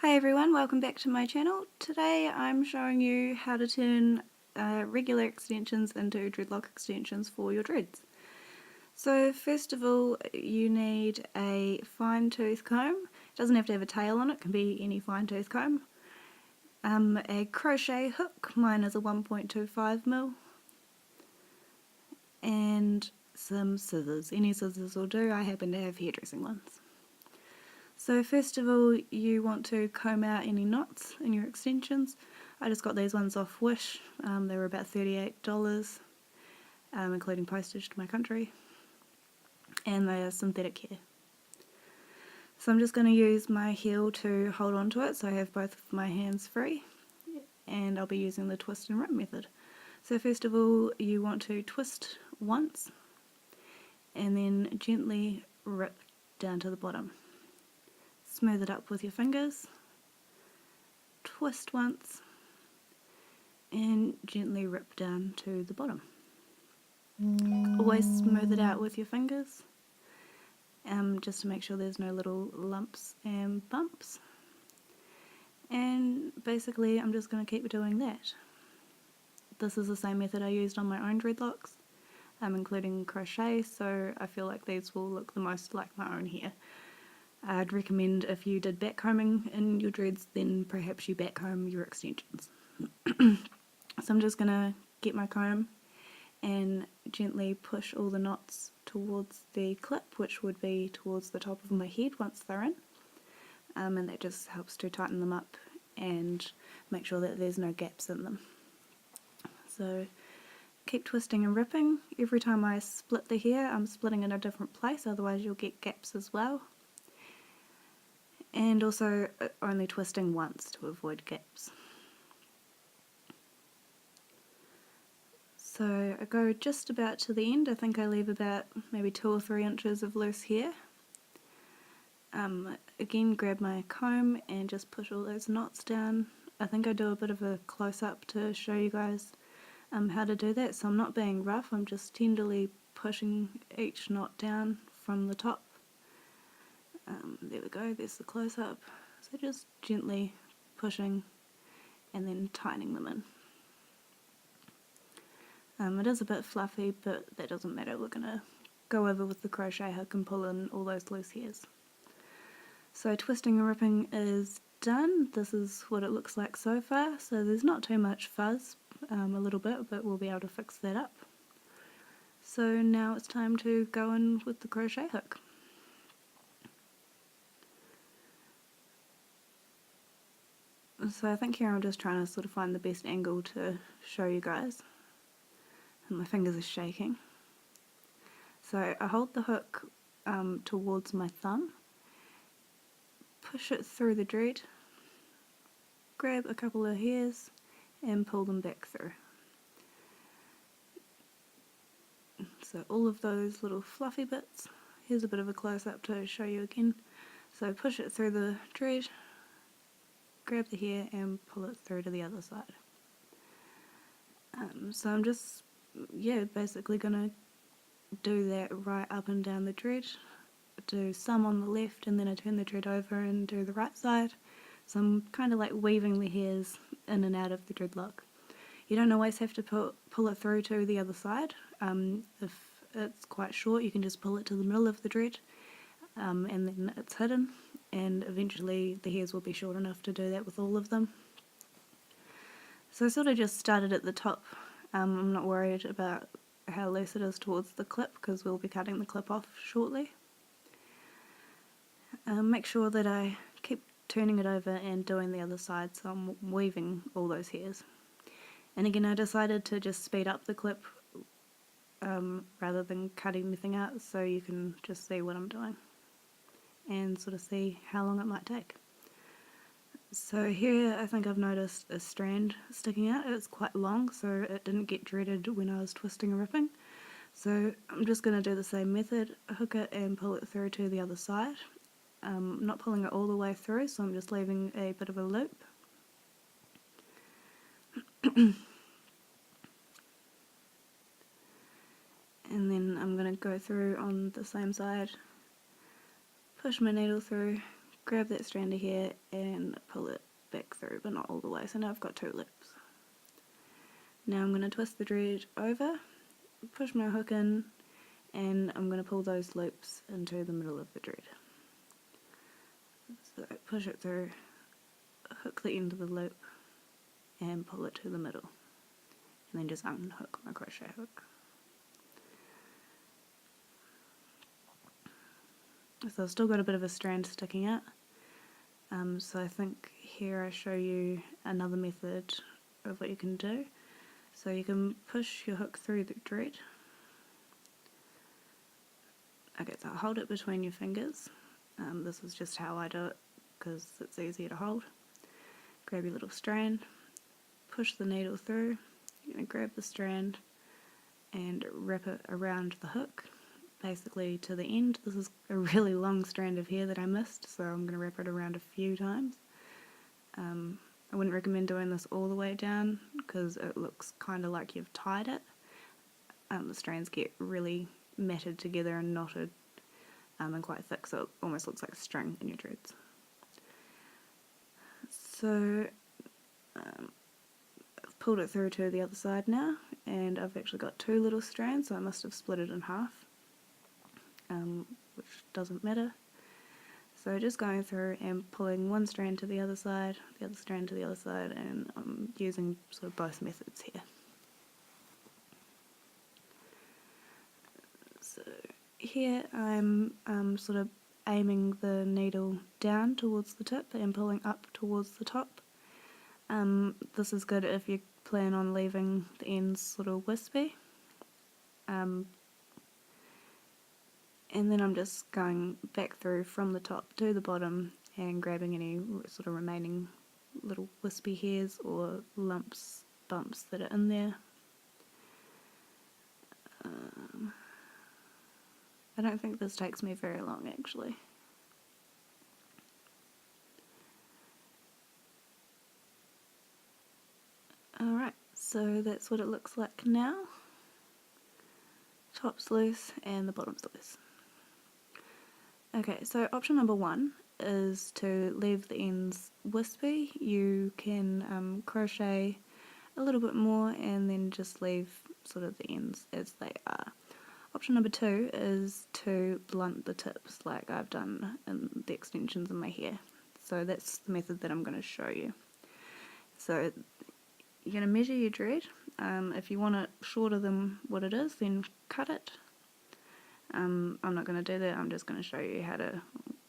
Hi everyone, welcome back to my channel. Today I'm showing you how to turn regular extensions into dreadlock extensions for your dreads. So first of all you need a fine tooth comb. It doesn't have to have a tail on it, can be any fine tooth comb. A crochet hook, mine is a 1.25mm, and some scissors. Any scissors will do, I happen to have hairdressing ones. So first of all you want to comb out any knots in your extensions. I just got these ones off Wish, they were about $38, including postage to my country, and they are synthetic hair. So I'm just going to use my heel to hold on to it so I have both of my hands free, and I'll be using the twist and rip method. So first of all you want to twist once and then gently rip down to the bottom. Smooth it up with your fingers, twist once, and gently rip down to the bottom. Always smooth it out with your fingers, just to make sure there's no little lumps and bumps. And basically I'm just going to keep doing that. This is the same method I used on my own dreadlocks, including crochet, so I feel like these will look the most like my own hair. I'd recommend if you did backcombing in your dreads, then perhaps you backcomb your extensions. So I'm just going to get my comb and gently push all the knots towards the clip, which would be towards the top of my head once they're in, and that just helps to tighten them up and make sure that there's no gaps in them. So keep twisting and ripping. Every time I split the hair I'm splitting in a different place, otherwise you'll get gaps as well. And also only twisting once to avoid gaps. So I go just about to the end. I think I leave about maybe 2 or 3 inches of loose hair. Again, grab my comb and just push all those knots down. I think I do a bit of a close-up to show you guys how to do that, so I'm not being rough, I'm just tenderly pushing each knot down from the top. There we go, there's the close-up. So just gently pushing and then tightening them in. It is a bit fluffy, but that doesn't matter. We're going to go over with the crochet hook and pull in all those loose hairs. So twisting and ripping is done. This is what it looks like so far. So there's not too much fuzz, a little bit, but we'll be able to fix that up. So now it's time to go in with the crochet hook. So I think here I'm just trying to sort of find the best angle to show you guys. And my fingers are shaking. So I hold the hook towards my thumb, push it through the dread, grab a couple of hairs and pull them back through. So all of those little fluffy bits, here's a bit of a close-up to show you again. So push it through the dread, grab the hair and pull it through to the other side. So I'm just, basically going to do that right up and down the dread. Do some on the left and then I turn the dread over and do the right side. So I'm kind of like weaving the hairs in and out of the dreadlock. You don't always have to pull it through to the other side. If it's quite short you can just pull it to the middle of the dread, and then it's hidden, and eventually the hairs will be short enough to do that with all of them. So I sort of just started at the top. I'm not worried about how loose it is towards the clip because we'll be cutting the clip off shortly. Make sure that I keep turning it over and doing the other side, so I'm weaving all those hairs. And again, I decided to just speed up the clip rather than cut anything out, so you can just see what I'm doing and sort of see how long it might take. So here I think I've noticed a strand sticking out. It's quite long, so it didn't get dreaded when I was twisting and ripping. So I'm just going to do the same method, hook it and pull it through to the other side. I'm not pulling it all the way through, so I'm just leaving a bit of a loop. And then I'm going to go through on the same side, push my needle through, grab that strand of hair and pull it back through, but not all the way. So now I've got 2 loops. Now I'm going to twist the dread over, push my hook in, and I'm going to pull those loops into the middle of the dread. So push it through, hook the end of the loop, and pull it to the middle. And then just unhook my crochet hook. So I've still got a bit of a strand sticking out. So I think here I show you another method of what you can do. So you can push your hook through the dread. Okay, so hold it between your fingers. This is just how I do it because it's easier to hold. Grab your little strand, push the needle through. You're going to grab the strand and wrap it around the hook, basically to the end. This is a really long strand of hair that I missed, so I'm going to wrap it around a few times. I wouldn't recommend doing this all the way down because it looks kind of like you've tied it. The strands get really matted together and knotted and quite thick, so it almost looks like a string in your dreads. So I've pulled it through to the other side now, and I've actually got 2 little strands, so I must have split it in half, which doesn't matter. So just going through and pulling one strand to the other side, the other strand to the other side, and I'm using sort of both methods here. So here I'm sort of aiming the needle down towards the tip and pulling up towards the top. This is good if you plan on leaving the ends sort of wispy. And then I'm just going back through from the top to the bottom and grabbing any sort of remaining little wispy hairs or lumps, bumps that are in there. I don't think this takes me very long actually. Alright, so that's what it looks like now. Top's loose and the bottom's loose. Okay, so option number 1 is to leave the ends wispy. You can crochet a little bit more and then just leave sort of the ends as they are. Option number 2 is to blunt the tips like I've done in the extensions in my hair. So that's the method that I'm going to show you. So you're going to measure your dread. If you want it shorter than what it is, then cut it. I'm not going to do that, I'm just going to show you how to,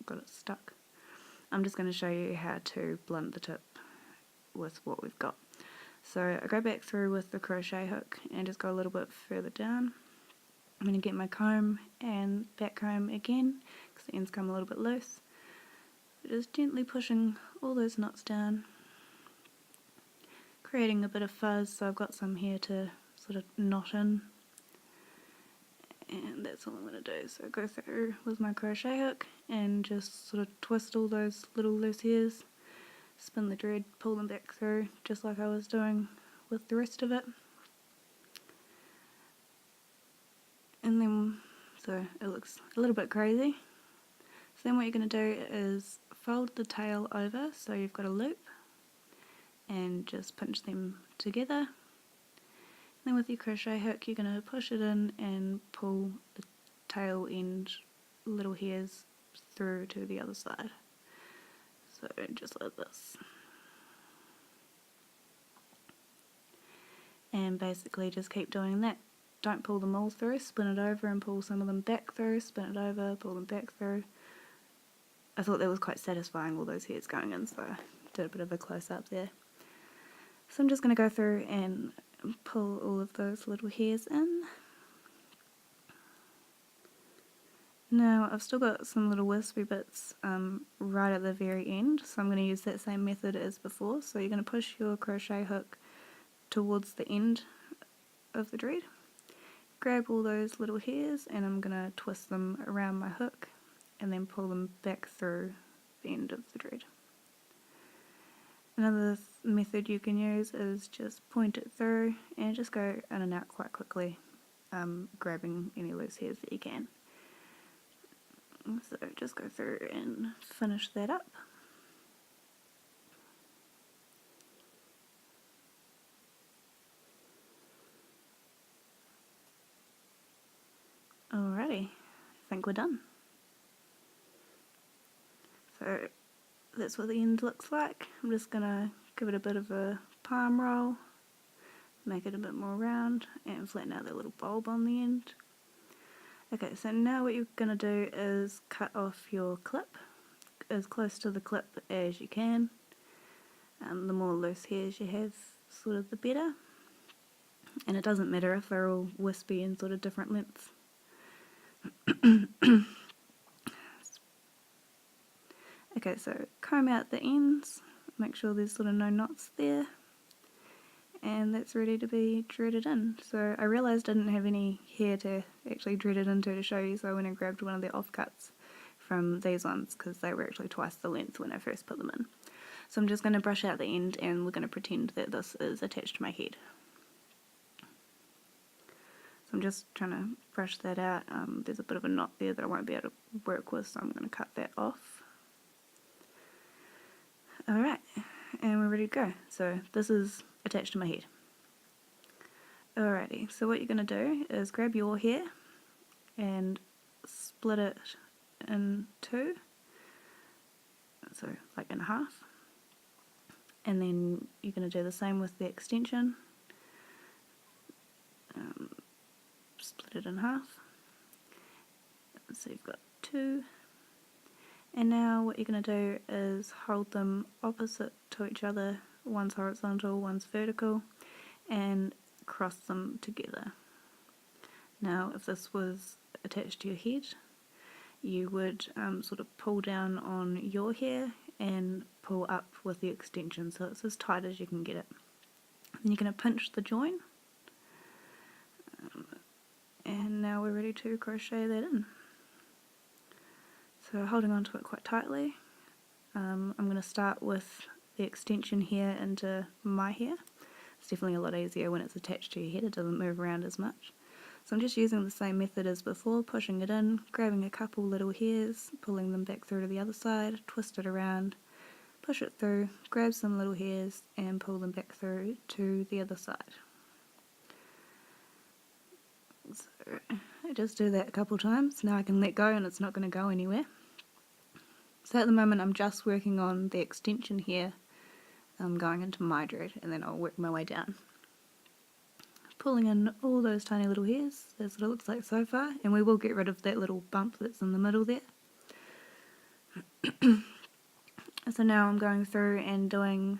got it stuck. I'm just going to show you how to blunt the tip with what we've got. So I go back through with the crochet hook and just go a little bit further down. I'm going to get my comb and back comb again because the ends come a little bit loose. Just gently pushing all those knots down, creating a bit of fuzz, so I've got some here to sort of knot in. And that's all I'm going to do. So go through with my crochet hook and just sort of twist all those little loose hairs, spin the dread, pull them back through just like I was doing with the rest of it. And then, so it looks a little bit crazy. So then what you're going to do is fold the tail over so you've got a loop and just pinch them together. Then with your crochet hook you're going to push it in and pull the tail end little hairs through to the other side. So just like this. And basically just keep doing that. Don't pull them all through, spin it over and pull some of them back through, spin it over, pull them back through. I thought that was quite satisfying, all those hairs going in, so I did a bit of a close up there. So I'm just going to go through and pull all of those little hairs in. Now I've still got some little wispy bits right at the very end, so I'm going to use that same method as before. So you're going to push your crochet hook towards the end of the dread, grab all those little hairs and I'm going to twist them around my hook and then pull them back through the end of the dread. Another method you can use is just point it through and just go in and out quite quickly, grabbing any loose hairs that you can. So just go through and finish that up. Alrighty, I think we're done. So that's what the end looks like. I'm just gonna give it a bit of a palm roll, make it a bit more round, and flatten out that little bulb on the end. Okay, so now what you're gonna do is cut off your clip as close to the clip as you can. The more loose hairs you have, sort of the better. And it doesn't matter if they're all wispy and sort of different lengths. Okay, so comb out the ends, make sure there's sort of no knots there, and that's ready to be dreaded in. So I realised I didn't have any hair to actually dread it into to show you, so I went and grabbed one of the offcuts from these ones because they were actually twice the length when I first put them in. So I'm just going to brush out the end and we're going to pretend that this is attached to my head. So I'm just trying to brush that out. There's a bit of a knot there that I won't be able to work with, so I'm going to cut that off. Alright, and we're ready to go. So this is attached to my head. Alrighty, so what you're going to do is grab your hair and split it in two, so like in half, and then you're going to do the same with the extension. Split it in half, so you've got two. And now what you're going to do is hold them opposite to each other, one's horizontal, one's vertical, and cross them together. Now if this was attached to your head, you would sort of pull down on your hair and pull up with the extension, so it's as tight as you can get it. Then you're going to pinch the join, and now we're ready to crochet that in. So holding onto it quite tightly, I'm going to start with the extension here into my hair. It's definitely a lot easier when it's attached to your head, it doesn't move around as much. So I'm just using the same method as before, pushing it in, grabbing a couple little hairs, pulling them back through to the other side, twist it around, push it through, grab some little hairs and pull them back through to the other side. So I just do that a couple times, now I can let go and it's not going to go anywhere. So at the moment I'm just working on the extension here, going into my dread, and then I'll work my way down. Pulling in all those tiny little hairs, that's what it looks like so far, and we will get rid of that little bump that's in the middle there. So now I'm going through and doing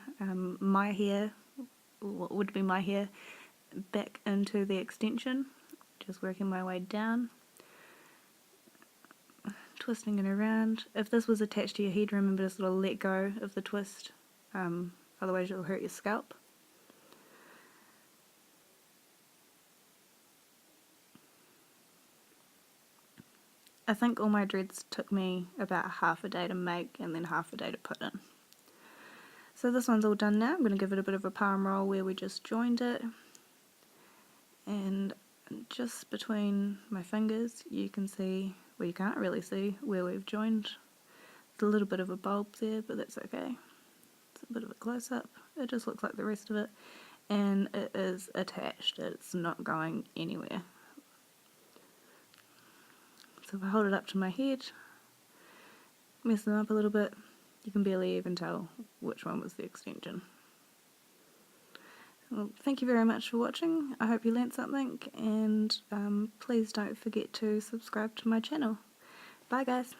my hair, what would be my hair, back into the extension, just working my way down. Twisting it around. If this was attached to your head, remember to sort of let go of the twist, otherwise you'll hurt your scalp. I think all my dreads took me about half a day to make and then half a day to put in. So this one's all done now. I'm going to give it a bit of a palm roll where we just joined it, and just between my fingers you can see, well you can't really see where we've joined. There's a little bit of a bulb there, but that's okay. It's a bit of a close-up. It just looks like the rest of it, and it is attached. It's not going anywhere. So if I hold it up to my head, mess them up a little bit, you can barely even tell which one was the extension. Well, thank you very much for watching. I hope you learnt something, and please don't forget to subscribe to my channel. Bye guys!